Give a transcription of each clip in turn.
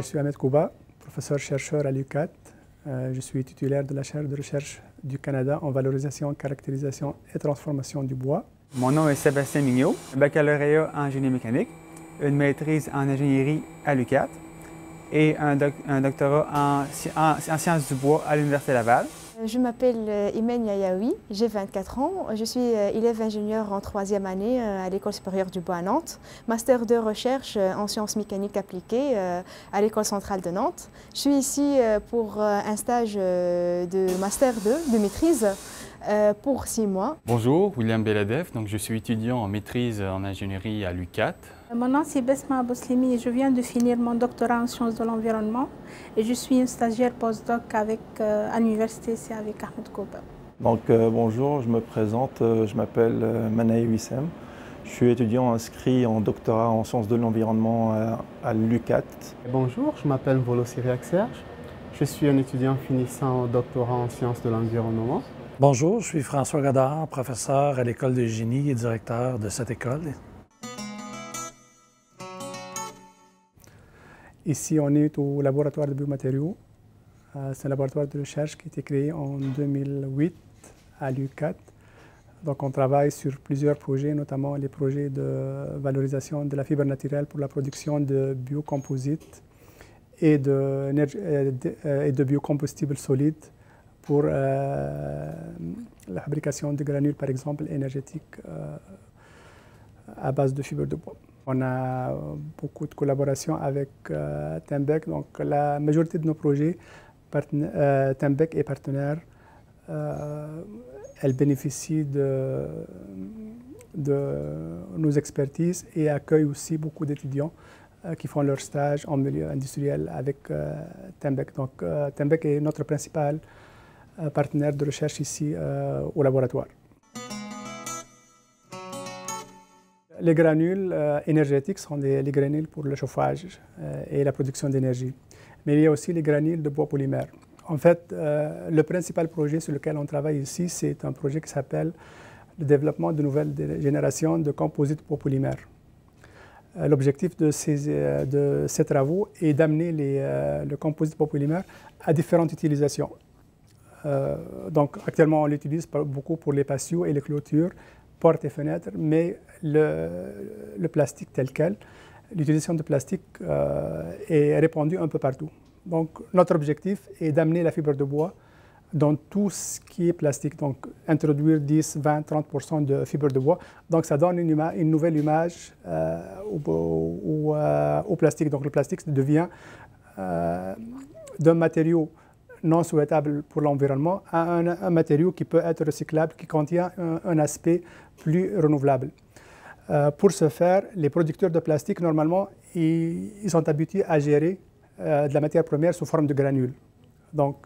Je suis Ahmed Kouba, professeur-chercheur à l'UQAT. Je suis titulaire de la chaire de recherche du Canada en valorisation, caractérisation et transformation du bois. Mon nom est Sébastien Mignot, un baccalauréat en génie mécanique, une maîtrise en ingénierie à l'UQAT et un doctorat en sciences du bois à l'Université Laval. Je m'appelle Imen Yayaoui, j'ai 24 ans. Je suis élève ingénieur en 3e année à l'École supérieure du bois à Nantes, master de recherche en sciences mécaniques appliquées à l'École centrale de Nantes. Je suis ici pour un stage de master 2 de maîtrise pour 6 mois. Bonjour, William Beladev, donc je suis étudiant en maîtrise en ingénierie à l'UQAT. Mon nom c'est Besma Abouslimi et je viens de finir mon doctorat en sciences de l'environnement et je suis une stagiaire postdoc à l'université ici avec Ahmed Kouba. Donc bonjour, je me présente, je m'appelle Manaï Wissem. Je suis étudiant inscrit en doctorat en sciences de l'environnement à l'UQAT. Bonjour, je m'appelle Volo Syriac Serge. Je suis un étudiant finissant au doctorat en sciences de l'environnement. Bonjour, je suis François Godard, professeur à l'École de génie et directeur de cette école. Ici, on est au laboratoire de biomatériaux. C'est un laboratoire de recherche qui a été créé en 2008 à l'UQAT. Donc, on travaille sur plusieurs projets, notamment les projets de valorisation de la fibre naturelle pour la production de biocomposites et de biocombustibles solides pour la fabrication de granules, par exemple, énergétiques à base de fibres de bois. On a beaucoup de collaborations avec Tembec. Donc, la majorité de nos projets, Tembec est partenaire. Elle bénéficie de nos expertises et accueille aussi beaucoup d'étudiants qui font leur stage en milieu industriel avec Tembec. Donc, Tembec est notre principal partenaire de recherche ici au laboratoire. Les granules énergétiques sont les granules pour le chauffage et la production d'énergie. Mais il y a aussi les granules de bois polymère. En fait, le principal projet sur lequel on travaille ici, c'est un projet qui s'appelle le développement de nouvelles générations de composites bois polymères. L'objectif de ces travaux est d'amener le composite bois polymère à différentes utilisations. Donc, actuellement, on l'utilise beaucoup pour les patios et les clôtures, portes et fenêtres, mais le plastique tel quel, l'utilisation de plastique est répandue un peu partout. Donc, notre objectif est d'amener la fibre de bois dans tout ce qui est plastique, donc introduire 10, 20, 30% de fibre de bois. Donc, ça donne une nouvelle image au plastique. Donc, le plastique devient d'un matériau non souhaitable pour l'environnement à un matériau qui peut être recyclable, qui contient un aspect plus renouvelable. Pour ce faire, les producteurs de plastique, normalement, ils sont habitués à gérer de la matière première sous forme de granules. Donc,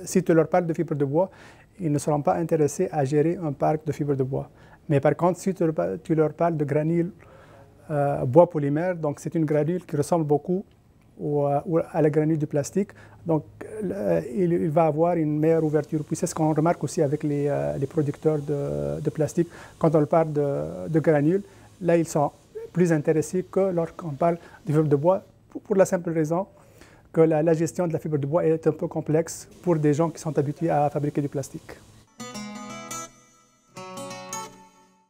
si tu leur parles de fibres de bois, ils ne seront pas intéressés à gérer un parc de fibres de bois. Mais par contre, si tu leur parles de granules bois polymère, donc c'est une granule qui ressemble beaucoup à la granule du plastique, donc il va avoir une meilleure ouverture. Puis c'est ce qu'on remarque aussi avec les producteurs de plastique. Quand on parle de granules, là ils sont plus intéressés que lorsqu'on parle de fibre de bois, pour la simple raison que la gestion de la fibre de bois est un peu complexe pour des gens qui sont habitués à fabriquer du plastique.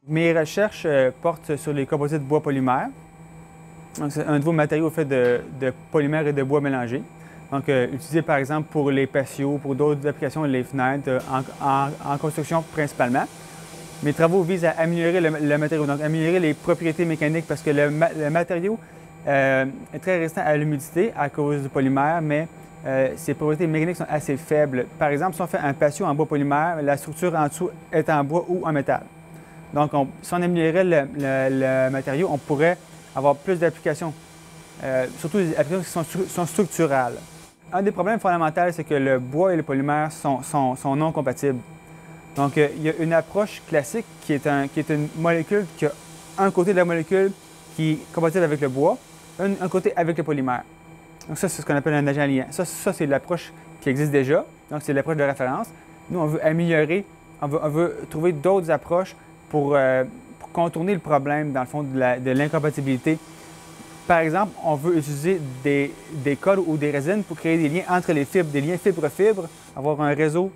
Mes recherches portent sur les composites bois polymères. C'est un nouveau matériau fait de polymères et de bois mélangés. Donc, utilisé par exemple pour les patios, pour d'autres applications, les fenêtres, en construction principalement. Mes travaux visent à améliorer le matériau, donc améliorer les propriétés mécaniques parce que le matériau est très résistant à l'humidité à cause du polymère, mais ses propriétés mécaniques sont assez faibles. Par exemple, si on fait un patio en bois polymère, la structure en dessous est en bois ou en métal. Donc, si on améliorait le matériau, on pourrait avoir plus d'applications, surtout des applications qui sont structurales. Un des problèmes fondamentaux, c'est que le bois et le polymère sont non compatibles. Donc, il y a une approche classique qui est une molécule qui a un côté de la molécule qui est compatible avec le bois, un côté avec le polymère. Donc ça, c'est ce qu'on appelle un agent liant. Ça c'est l'approche qui existe déjà, donc c'est l'approche de référence. Nous, on veut améliorer, on veut trouver d'autres approches pour contourner le problème, dans le fond, de l'incompatibilité par exemple, on veut utiliser des cols ou des résines pour créer des liens entre les fibres, des liens fibre-fibre, avoir un réseau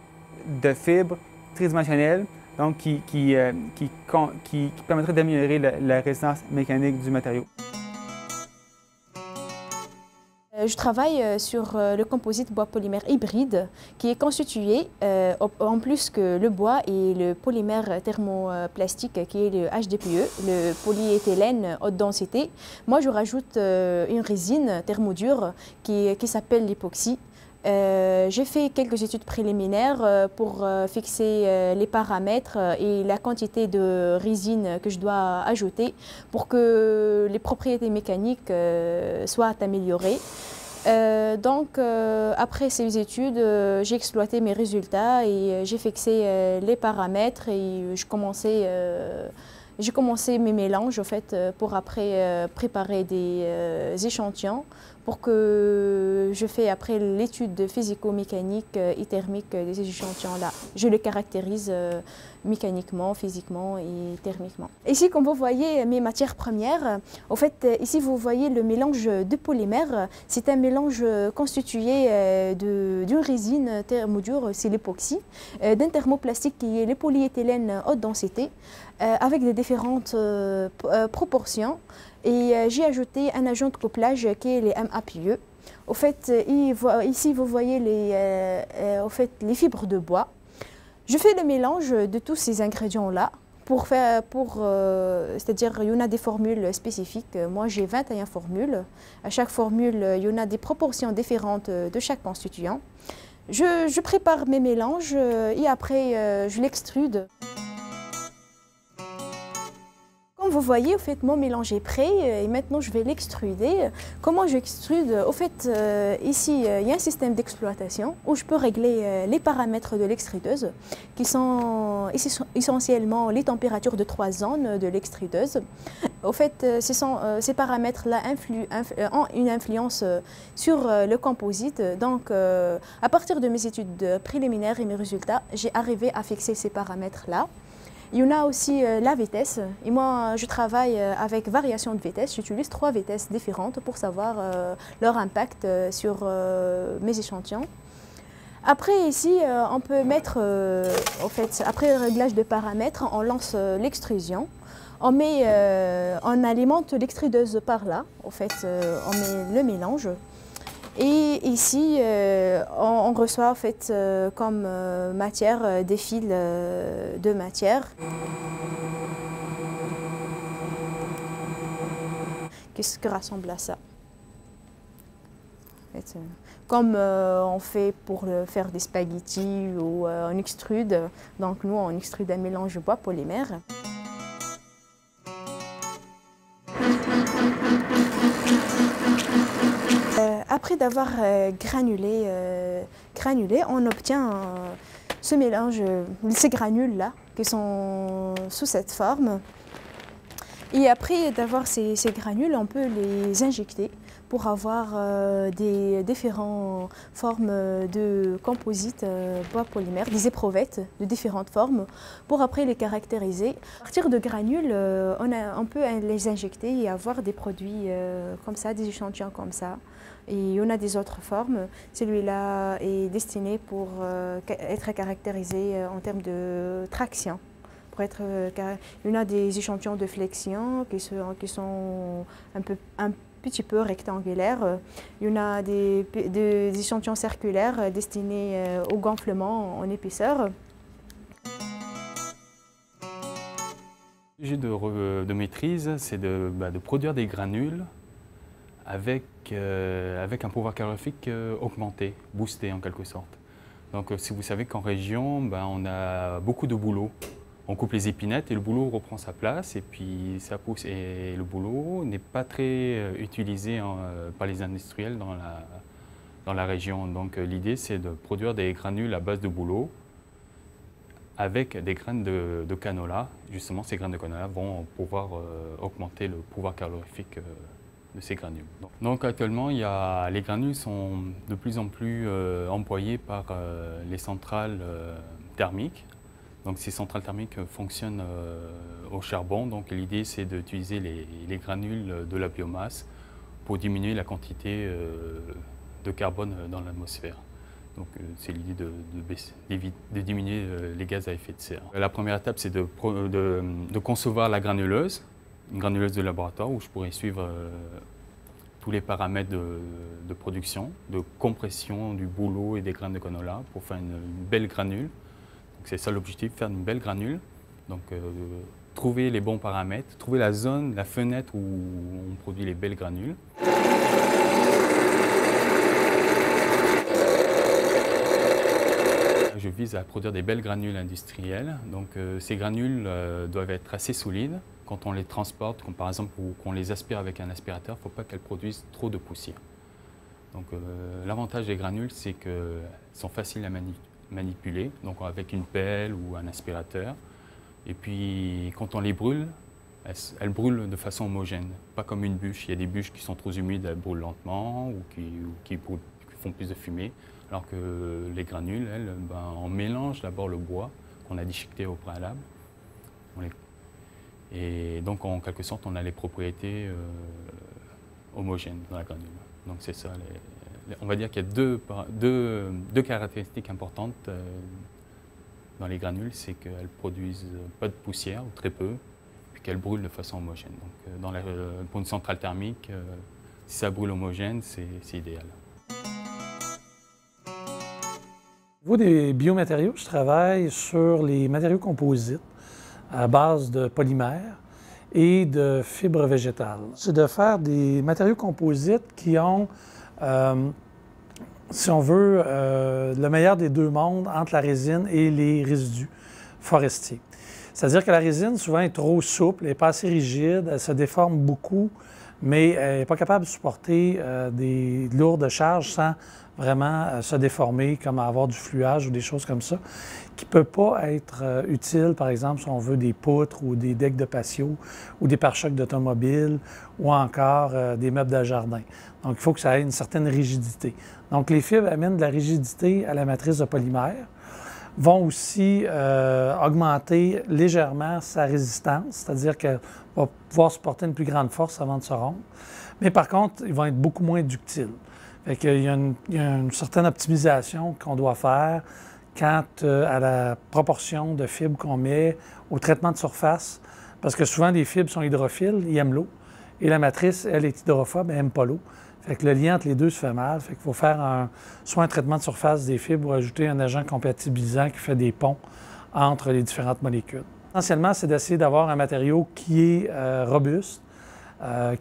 de fibres tridimensionnel, donc qui permettrait d'améliorer la résistance mécanique du matériau. Je travaille sur le composite bois polymère hybride qui est constitué, en plus que le bois et le polymère thermoplastique qui est le HDPE, le polyéthylène haute densité. Moi, je rajoute une résine thermodure qui s'appelle l'époxy. J'ai fait quelques études préliminaires pour fixer les paramètres et la quantité de résine que je dois ajouter pour que les propriétés mécaniques soient améliorées. Après ces études, j'ai exploité mes résultats et j'ai fixé les paramètres et j'ai commencé mes mélanges en fait, pour après préparer des échantillons pour que je fais après l'étude physico-mécanique et thermique des échantillons-là. Je les caractérise mécaniquement, physiquement et thermiquement. Ici, comme vous voyez mes matières premières, en fait, ici vous voyez le mélange de polymères. C'est un mélange constitué d'une résine thermodure, c'est l'époxy, d'un thermoplastique qui est le polyéthylène haute densité, avec des différentes proportions. Et j'ai ajouté un agent de couplage qui est les MAPE. Au fait, ici vous voyez les fibres de bois. Je fais le mélange de tous ces ingrédients-là c'est-à-dire il y en a des formules spécifiques. Moi j'ai 21 formules. À chaque formule, il y en a des proportions différentes de chaque constituant. Je prépare mes mélanges et après je l'extrude. Comme vous voyez, au fait, mon mélange est prêt et maintenant je vais l'extruder. Comment j'extrude? Au fait, ici, il y a un système d'exploitation où je peux régler les paramètres de l'extrudeuse, qui sont essentiellement les températures de 3 zones de l'extrudeuse. Au fait, ces paramètres-là ont une influence sur le composite. Donc, à partir de mes études préliminaires et mes résultats, j'ai arrivé à fixer ces paramètres-là. Il y en a aussi la vitesse, et moi je travaille avec variation de vitesse, j'utilise 3 vitesses différentes pour savoir leur impact sur mes échantillons. Après ici, on peut mettre, en fait, après le réglage de paramètres, on lance l'extrusion. On alimente l'extrudeuse par là, en fait, on met le mélange. Et ici, on reçoit en fait, comme matière des fils de matière qui rassemble à ça. En fait, comme on fait pour faire des spaghettis ou on extrude, donc nous on extrude un mélange de bois polymère. Après d'avoir granulé, on obtient ce mélange, ces granules-là, qui sont sous cette forme. Et après d'avoir ces granules, on peut les injecter pour avoir des différentes formes de composites bois polymère, des éprouvettes de différentes formes, pour après les caractériser. À partir de granules, on peut les injecter et avoir des produits comme ça, des échantillons comme ça. Et on a des autres formes. Celui-là est destiné pour être caractérisé en termes de traction. Il y en a des échantillons de flexion qui sont un petit peu rectangulaires. Il y en a des échantillons circulaires destinés au gonflement en épaisseur. Le sujet de maîtrise, c'est de produire des granules avec un pouvoir calorifique augmenté, boosté en quelque sorte. Donc si vous savez qu'en région, on a beaucoup de bouleaux. On coupe les épinettes et le bouleau reprend sa place et puis ça pousse. Et le bouleau n'est pas très utilisé par les industriels dans la région. Donc l'idée c'est de produire des granules à base de bouleau avec des graines de canola. Justement, ces graines de canola vont pouvoir augmenter le pouvoir calorifique de ces granules. Donc actuellement, les granules sont de plus en plus employées par les centrales thermiques. Donc ces centrales thermiques fonctionnent au charbon. Donc l'idée c'est d'utiliser les granules de la biomasse pour diminuer la quantité de carbone dans l'atmosphère. Donc c'est l'idée de diminuer les gaz à effet de serre. La première étape, c'est de concevoir la granuleuse, une granuleuse de laboratoire où je pourrais suivre tous les paramètres de production, de compression du bouleau et des graines de canola pour faire une belle granule. C'est ça l'objectif, faire une belle granule. Donc trouver les bons paramètres, trouver la zone, la fenêtre où on produit les belles granules. Je vise à produire des belles granules industrielles. Donc ces granules doivent être assez solides. Quand on les transporte, comme par exemple ou qu'on les aspire avec un aspirateur, il ne faut pas qu'elles produisent trop de poussière. Donc l'avantage des granules, c'est qu'elles sont faciles à manipuler, donc avec une pelle ou un aspirateur. Et puis quand on les brûle, elles brûlent de façon homogène, pas comme une bûche. Il y a des bûches qui sont trop humides, elles brûlent lentement ou qui font plus de fumée. Alors que les granules, elles, on mélange d'abord le bois qu'on a déchiqueté au préalable. Et donc, en quelque sorte, on a les propriétés homogènes dans la granule. Donc, c'est ça. On va dire qu'il y a deux caractéristiques importantes dans les granules. C'est qu'elles produisent pas de poussière, ou très peu, puis qu'elles brûlent de façon homogène. Donc, pour une centrale thermique, si ça brûle homogène, c'est idéal. Au niveau des biomatériaux, je travaille sur les matériaux composites à base de polymères et de fibres végétales. C'est de faire des matériaux composites qui ont, si on veut, le meilleur des deux mondes entre la résine et les résidus forestiers. C'est-à-dire que la résine, souvent, est trop souple, elle n'est pas assez rigide, elle se déforme beaucoup, mais elle n'est pas capable de supporter des lourdes charges sans vraiment se déformer, comme avoir du fluage ou des choses comme ça, qui ne peut pas être utile, par exemple, si on veut des poutres ou des decks de patio ou des pare-chocs d'automobile ou encore des meubles de jardin. Donc, il faut que ça ait une certaine rigidité. Donc, les fibres amènent de la rigidité à la matrice de polymère, vont aussi augmenter légèrement sa résistance, c'est-à-dire qu'elle va pouvoir supporter une plus grande force avant de se rompre. Mais par contre, ils vont être beaucoup moins ductiles. Fait qu'il y a une certaine optimisation qu'on doit faire quant à la proportion de fibres qu'on met au traitement de surface, parce que souvent les fibres sont hydrophiles, ils aiment l'eau, et la matrice, elle, est hydrophobe, elle n'aime pas l'eau. Fait que le lien entre les deux se fait mal. Fait qu'il faut faire soit un traitement de surface des fibres ou ajouter un agent compatibilisant qui fait des ponts entre les différentes molécules. Essentiellement, c'est d'essayer d'avoir un matériau qui est robuste,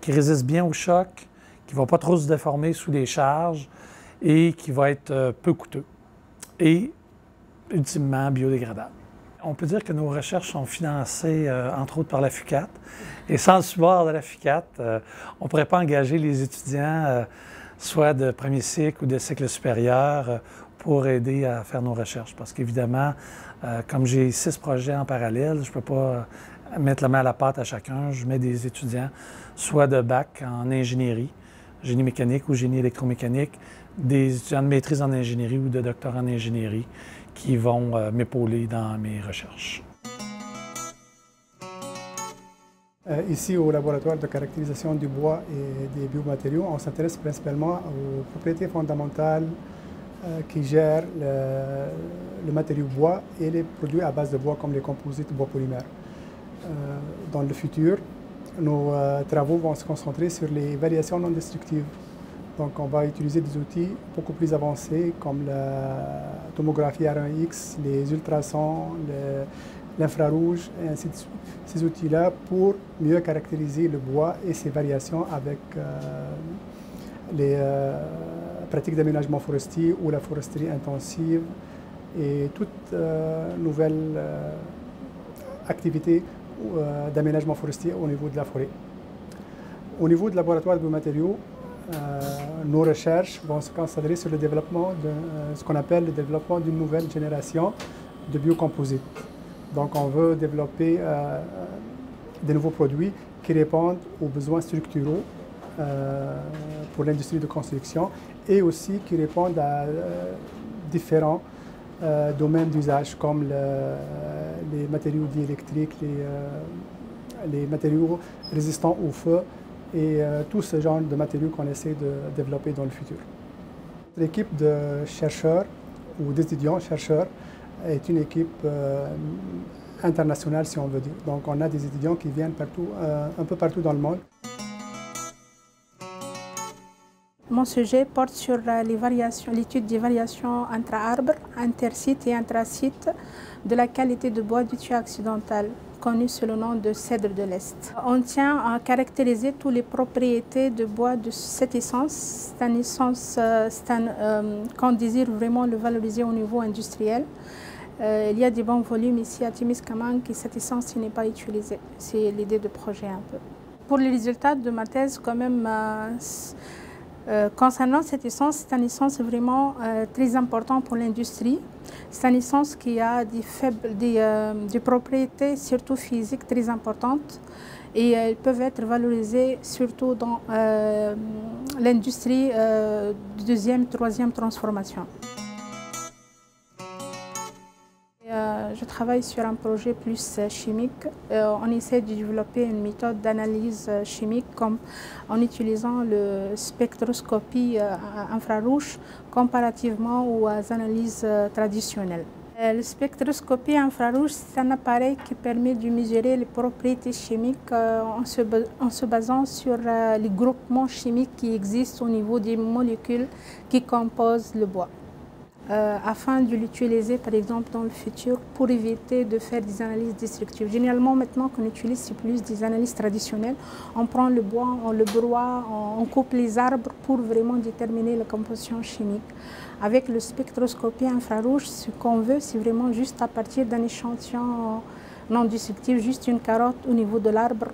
qui résiste bien au choc, qui ne va pas trop se déformer sous les charges et qui va être peu coûteux et ultimement biodégradable. On peut dire que nos recherches sont financées, entre autres, par la FUCAT. Et sans le support de la FUCAT, on ne pourrait pas engager les étudiants, soit de premier cycle ou de cycle supérieur, pour aider à faire nos recherches. Parce qu'évidemment, comme j'ai 6 projets en parallèle, je ne peux pas mettre la main à la pâte à chacun. Je mets des étudiants, soit de bac en ingénierie, génie mécanique ou génie électromécanique, des étudiants de maîtrise en ingénierie ou de doctorat en ingénierie qui vont m'épauler dans mes recherches. Ici, au laboratoire de caractérisation du bois et des biomatériaux, on s'intéresse principalement aux propriétés fondamentales qui gèrent le matériau bois et les produits à base de bois comme les composites bois polymères. Dans le futur, nos travaux vont se concentrer sur les variations non destructives. Donc on va utiliser des outils beaucoup plus avancés comme la tomographie R1X, les ultrasons, l'infrarouge et ainsi de suite. Ces outils-là pour mieux caractériser le bois et ses variations avec les pratiques d'aménagement forestier ou la foresterie intensive et toute nouvelle activité d'aménagement forestier au niveau de la forêt. Au niveau du laboratoire de biomatériaux, nos recherches vont se concentrer sur le développement de ce qu'on appelle le développement d'une nouvelle génération de biocomposites. Donc on veut développer des nouveaux produits qui répondent aux besoins structuraux pour l'industrie de construction et aussi qui répondent à différents domaines d'usage comme les matériaux dits électriques, les matériaux résistants au feu et tout ce genre de matériaux qu'on essaie de développer dans le futur. L'équipe de chercheurs ou d'étudiants chercheurs est une équipe internationale, si on veut dire. Donc on a des étudiants qui viennent un peu partout dans le monde. Mon sujet porte sur l'étude des variations entre arbres, intersites et intrasites de la qualité de bois du tuyau occidental, connu sous le nom de cèdre de l'Est. On tient à caractériser toutes les propriétés de bois de cette essence. C'est une essence qu'on désire vraiment le valoriser au niveau industriel. Il y a des bons volumes ici à Témiscamingue et cette essence n'est pas utilisée. C'est l'idée de projet un peu. Pour les résultats de ma thèse, quand même, concernant cette essence, c'est une essence vraiment très importante pour l'industrie. C'est une essence qui a des propriétés, surtout physiques, très importantes et elles peuvent être valorisées surtout dans l'industrie de deuxième, troisième transformation. Je travaille sur un projet plus chimique. On essaie de développer une méthode d'analyse chimique en utilisant le spectroscopie infrarouge comparativement aux analyses traditionnelles. La spectroscopie infrarouge, c'est un appareil qui permet de mesurer les propriétés chimiques en se basant sur les groupements chimiques qui existent au niveau des molécules qui composent le bois. Afin de l'utiliser par exemple dans le futur pour éviter de faire des analyses destructives. Généralement maintenant qu'on utilise c'est plus des analyses traditionnelles. On prend le bois, on le broie, on coupe les arbres pour vraiment déterminer la composition chimique. Avec le spectroscopie infrarouge, ce qu'on veut c'est vraiment juste à partir d'un échantillon non destructif, juste une carotte au niveau de l'arbre.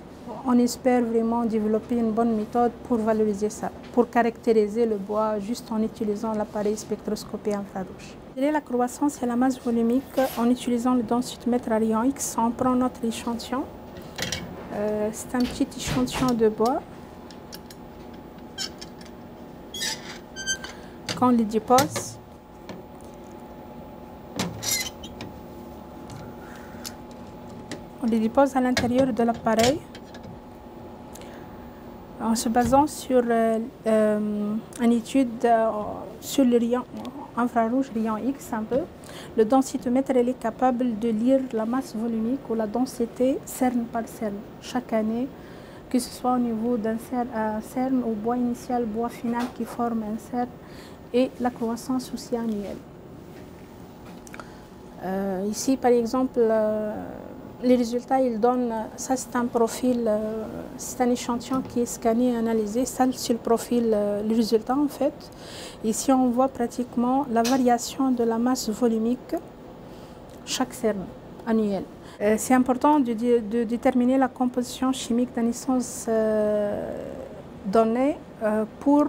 On espère vraiment développer une bonne méthode pour valoriser ça, pour caractériser le bois juste en utilisant l'appareil spectroscopie infrarouge. La croissance et la masse volumique, en utilisant le densitomètre à rayon X, on prend notre échantillon. C'est un petit échantillon de bois. Quand on le dépose, on les dépose à l'intérieur de l'appareil. En se basant sur une étude sur le rayon infrarouge, rayon X un peu, le densitomètre elle est capable de lire la masse volumique ou la densité cerne par cerne chaque année, que ce soit au niveau d'un cerne ou bois initial, bois final qui forme un cerne et la croissance aussi annuelle. Ici par exemple, les résultats, ils donnent, ça c'est un profil, c'est un échantillon qui est scanné et analysé, ça c'est le profil, le résultat en fait. Ici on voit pratiquement la variation de la masse volumique chaque cerne annuel. C'est important de déterminer la composition chimique d'une essence donnée pour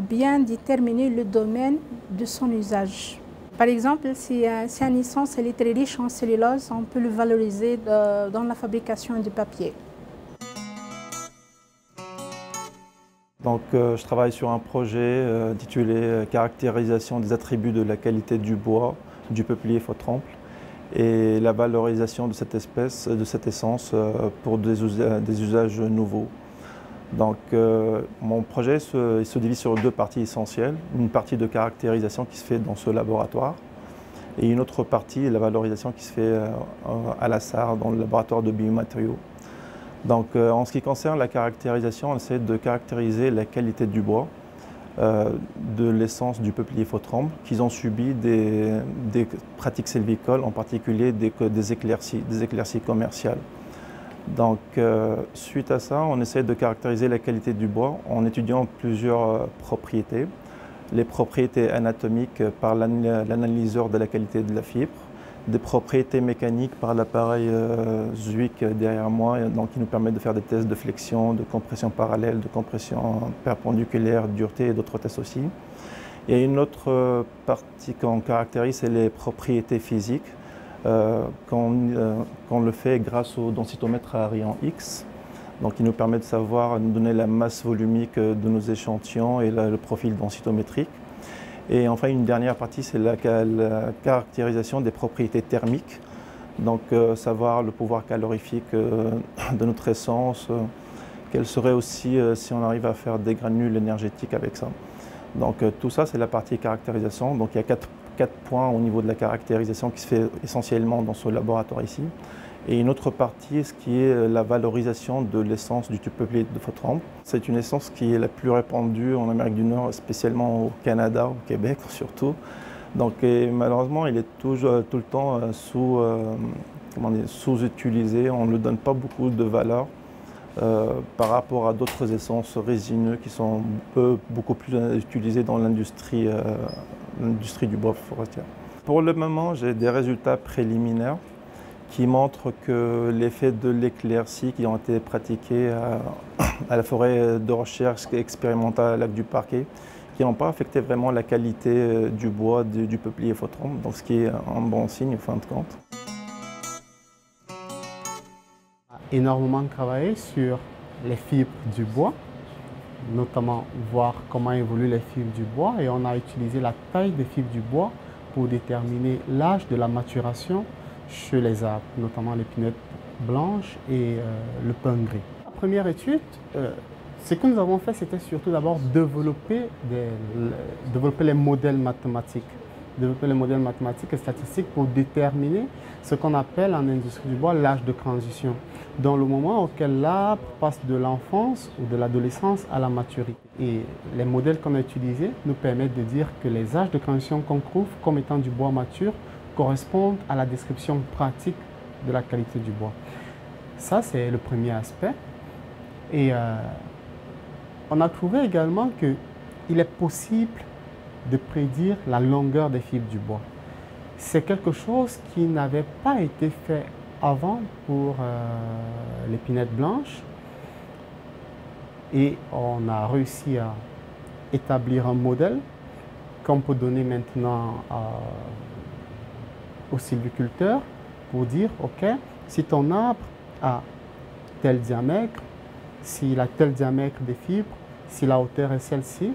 bien déterminer le domaine de son usage. Par exemple, si une essence est très riche en cellulose, on peut le valoriser dans la fabrication du papier. Donc, je travaille sur un projet intitulé « Caractérisation des attributs de la qualité du bois du peuplier faux-trempe et la valorisation de cette espèce, de cette essence pour des usages nouveaux ». Donc, mon projet se divise sur deux parties essentielles. Une partie de caractérisation qui se fait dans ce laboratoire et une autre partie, la valorisation qui se fait à la SAR, dans le laboratoire de biomatériaux. Donc, en ce qui concerne la caractérisation, on essaie de caractériser la qualité du bois, de l'essence du peuplier faux-trempe, qu'ils ont subi des pratiques sylvicoles, en particulier des éclaircies commerciales. Donc, suite à ça, on essaie de caractériser la qualité du bois en étudiant plusieurs propriétés. Les propriétés anatomiques par l'analyseur de la qualité de la fibre, des propriétés mécaniques par l'appareil ZUIC derrière moi, donc, qui nous permet de faire des tests de flexion, de compression parallèle, de compression perpendiculaire, dureté et d'autres tests aussi. Et une autre partie qu'on caractérise, c'est les propriétés physiques. Qu'on le fait grâce au densitomètre à rayon X. Donc, il nous permet de savoir, nous donner la masse volumique de nos échantillons et le profil densitométrique. Et enfin, une dernière partie, c'est la caractérisation des propriétés thermiques. Donc, savoir le pouvoir calorifique de notre essence, quel serait aussi si on arrive à faire des granules énergétiques avec ça. Donc tout ça, c'est la partie caractérisation. Donc il y a quatre points au niveau de la caractérisation qui se fait essentiellement dans ce laboratoire ici. Et une autre partie, ce qui est la valorisation de l'essence du tube peuplé de Faux-Tremble. C'est une essence qui est la plus répandue en Amérique du Nord, spécialement au Canada, au Québec surtout. Donc malheureusement, il est tout le temps sous-utilisé. On ne lui donne pas beaucoup de valeur par rapport à d'autres essences résineuses qui sont beaucoup plus utilisées dans l'industrie du bois forestier. Pour le moment, j'ai des résultats préliminaires qui montrent que l'effet de l'éclaircie qui ont été pratiqués à la forêt de recherche expérimentale à Lac du Parquet, qui n'ont pas affecté vraiment la qualité du bois du peuplier Faux-Tremble, donc ce qui est un bon signe en fin de compte. Énormément travaillé sur les fibres du bois, notamment voir comment évoluent les fibres du bois, et on a utilisé la taille des fibres du bois pour déterminer l'âge de la maturation chez les arbres, notamment l'épinette blanche et le pin gris. La première étude, ce que nous avons fait, c'était surtout d'abord développer les modèles mathématiques. Développer les modèles mathématiques et statistiques pour déterminer ce qu'on appelle en industrie du bois l'âge de transition, dans le moment auquel l'arbre passe de l'enfance ou de l'adolescence à la maturité. Et les modèles qu'on a utilisés nous permettent de dire que les âges de transition qu'on trouve comme étant du bois mature correspondent à la description pratique de la qualité du bois. Ça, c'est le premier aspect. Et on a trouvé également qu'il est possible de prédire la longueur des fibres du bois. C'est quelque chose qui n'avait pas été fait avant pour l'épinette blanche. Et on a réussi à établir un modèle qu'on peut donner maintenant aux sylviculteurs pour dire, OK, si ton arbre a tel diamètre, s'il a tel diamètre des fibres, si la hauteur est celle-ci,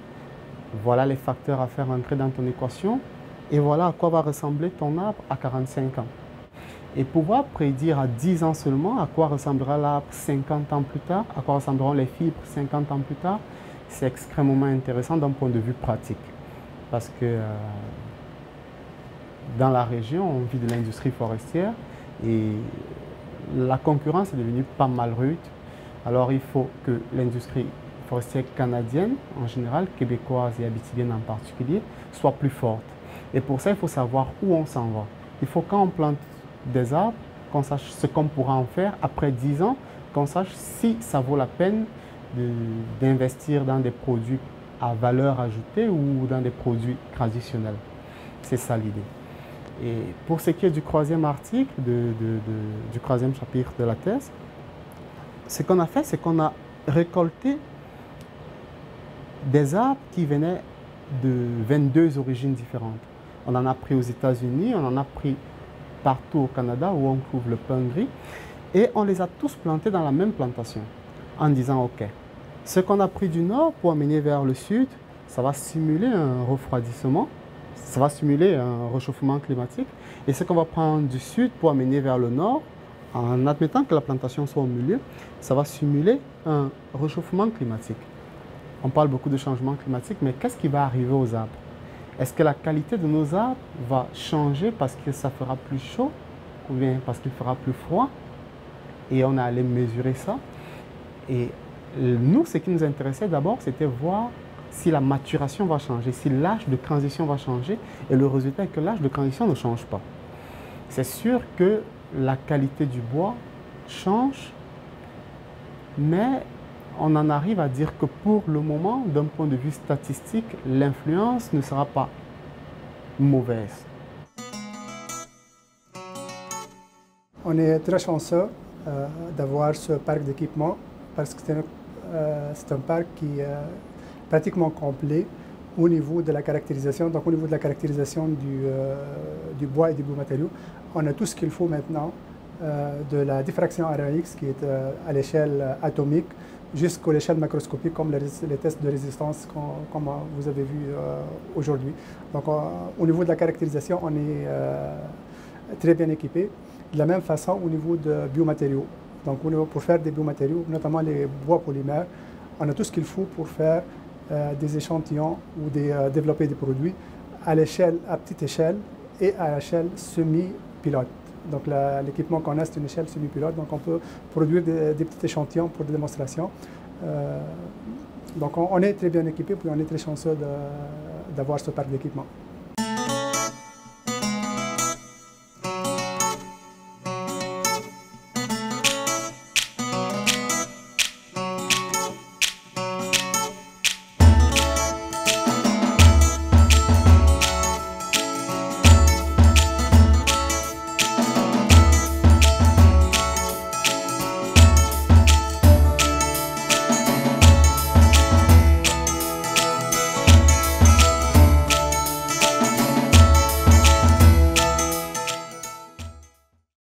voilà les facteurs à faire entrer dans ton équation et voilà à quoi va ressembler ton arbre à 45 ans. Et pouvoir prédire à 10 ans seulement à quoi ressemblera l'arbre 50 ans plus tard, à quoi ressembleront les fibres 50 ans plus tard, c'est extrêmement intéressant d'un point de vue pratique. Parce que dans la région, on vit de l'industrie forestière et la concurrence est devenue pas mal rude. Alors il faut que l'industrie forestière canadienne en général, québécoise et abitibienne en particulier, soit plus forte. Et pour ça, il faut savoir où on s'en va. Il faut quand on plante des arbres, qu'on sache ce qu'on pourra en faire après 10 ans, qu'on sache si ça vaut la peine d'investir dans des produits à valeur ajoutée ou dans des produits traditionnels. C'est ça l'idée. Et pour ce qui est du troisième article, du troisième chapitre de la thèse, ce qu'on a fait, c'est qu'on a récolté des arbres qui venaient de 22 origines différentes. On en a pris aux États-Unis, on en a pris partout au Canada où on trouve le pin gris, et on les a tous plantés dans la même plantation en disant OK, ce qu'on a pris du nord pour amener vers le sud, ça va simuler un refroidissement, ça va simuler un réchauffement climatique, et ce qu'on va prendre du sud pour amener vers le nord, en admettant que la plantation soit au milieu, ça va simuler un réchauffement climatique. On parle beaucoup de changement climatique, mais qu'est-ce qui va arriver aux arbres? Est-ce que la qualité de nos arbres va changer parce que ça fera plus chaud ou bien parce qu'il fera plus froid? Et on est allé mesurer ça. Et nous, ce qui nous intéressait d'abord, c'était voir si la maturation va changer, si l'âge de transition va changer. Et le résultat est que l'âge de transition ne change pas. C'est sûr que la qualité du bois change, mais on en arrive à dire que pour le moment, d'un point de vue statistique, l'influence ne sera pas mauvaise. On est très chanceux d'avoir ce parc d'équipement parce que c'est un parc qui est pratiquement complet au niveau de la caractérisation. Donc au niveau de la caractérisation du bois et des biomatériaux, on a tout ce qu'il faut maintenant, de la diffraction RAX qui est à l'échelle atomique jusqu'à l'échelle macroscopique comme les tests de résistance comme vous avez vu aujourd'hui. Donc au niveau de la caractérisation, on est très bien équipé. De la même façon au niveau de biomatériaux. Donc pour faire des biomatériaux, notamment les bois polymères, on a tout ce qu'il faut pour faire des échantillons ou développer des produits à petite échelle et à l'échelle semi-pilote. Donc l'équipement qu'on a, c'est une échelle semi-pilote, donc on peut produire des petits échantillons pour des démonstrations. Donc on est très bien équipé, puis on est très chanceux d'avoir ce parc d'équipement.